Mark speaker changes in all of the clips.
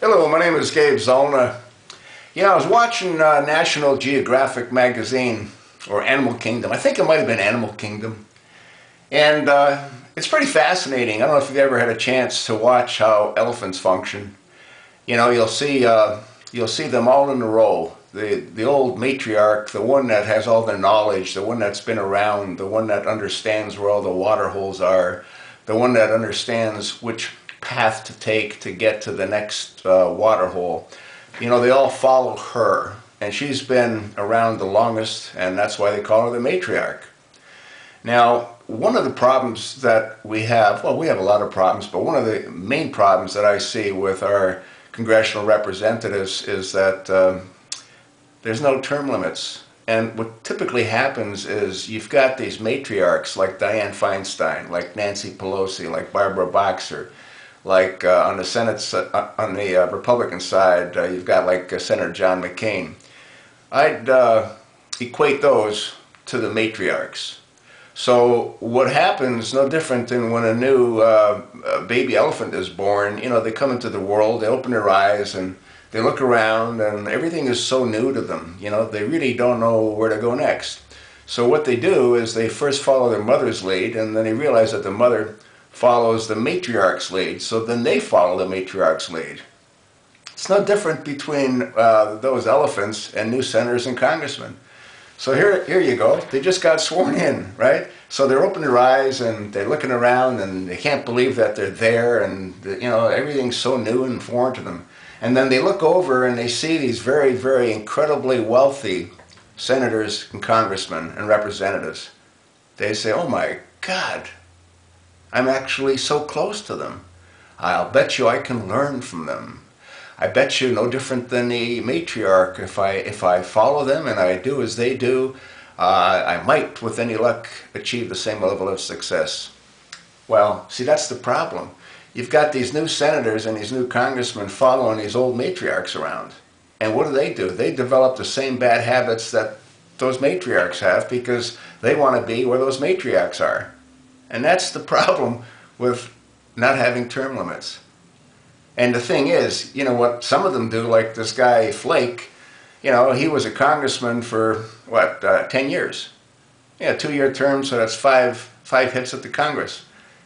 Speaker 1: Hello, my name is Gabe Zollner. I was watching National Geographic magazine, or Animal Kingdom. I think it might have been Animal Kingdom. And it's pretty fascinating. I don't know if you've ever had a chance to watch how elephants function. You'll see them all in a row. The old matriarch, the one that has all the knowledge, the one that's been around, the one that understands where all the water holes are, the one that understands which path to take to get to the next water hole. They all follow her, and she's been around the longest, and that's why they call her the matriarch. Now, one of the problems that we have, well, we have a lot of problems, but one of the main problems that I see with our congressional representatives is that there's no term limits. And what typically happens is you've got these matriarchs like Dianne Feinstein, like Nancy Pelosi, like Barbara Boxer, like on the Senate, on the Republican side, you've got like Senator John McCain. I'd equate those to the matriarchs. So what happens, no different than when a new baby elephant is born. They come into the world, they open their eyes, and they look around, and everything is so new to them. They really don't know where to go next. So what they do is they first follow their mother's lead, and then they realize that the mother follows the matriarch's lead, so then they follow the matriarch's lead. It's no different between those elephants and new senators and congressmen. So here you go. They just got sworn in, right? So they're opening their eyes and they're looking around and they can't believe that they're there, and everything's so new and foreign to them. And then they look over and they see these very, very incredibly wealthy senators and congressmen and representatives. They say, oh my God, I'm actually so close to them. I'll bet you I can learn from them. I bet you no different than the matriarch. If I follow them and I do as they do, I might, with any luck, achieve the same level of success. Well, see, that's the problem. You've got these new senators and these new congressmen following these old matriarchs around. And what do? They develop the same bad habits that those matriarchs have because they want to be where those matriarchs are. And that's the problem with not having term limits. And the thing is, what some of them do, like this guy Flake, he was a congressman for, 10 years? Yeah, 2-year term, so that's five hits at the Congress.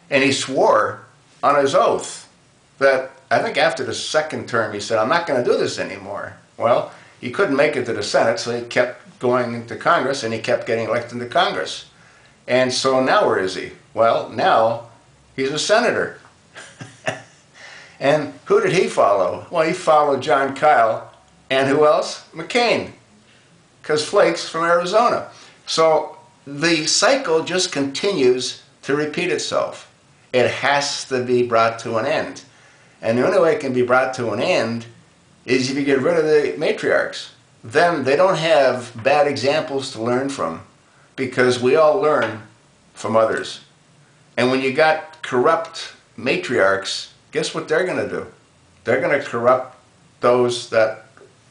Speaker 1: And he swore on his oath that, I think after the second term, he said, I'm not going to do this anymore. Well, he couldn't make it to the Senate, so he kept going into Congress, and he kept getting elected to Congress. And so now where is he? Well, now he's a senator. And who did he follow? Well, he followed John Kyle, and who else? McCain, because Flake's from Arizona. So the cycle just continues to repeat itself. It has to be brought to an end. And the only way it can be brought to an end is if you get rid of the matriarchs. Then they don't have bad examples to learn from, because we all learn from others. And when you got corrupt matriarchs, guess what they're going to do? They're going to corrupt those that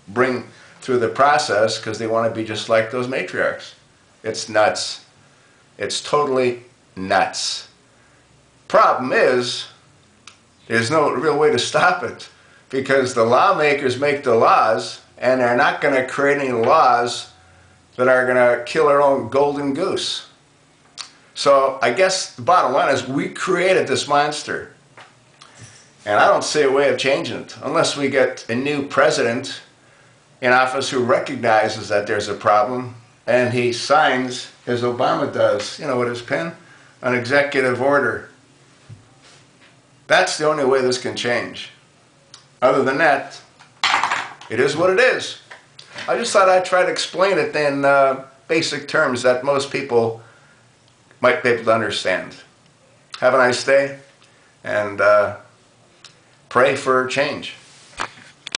Speaker 1: bring through the process because they want to be just like those matriarchs. It's nuts. It's totally nuts. Problem is, there's no real way to stop it, because the lawmakers make the laws, and they're not going to create any laws that are going to kill our own golden goose. So I guess the bottom line is we created this monster. And I don't see a way of changing it unless we get a new president in office who recognizes that there's a problem and he signs, as Obama does, with his pen, an executive order. That's the only way this can change. Other than that, it is what it is. I just thought I'd try to explain it in basic terms that most people might be able to understand. Have a nice day, and pray for change.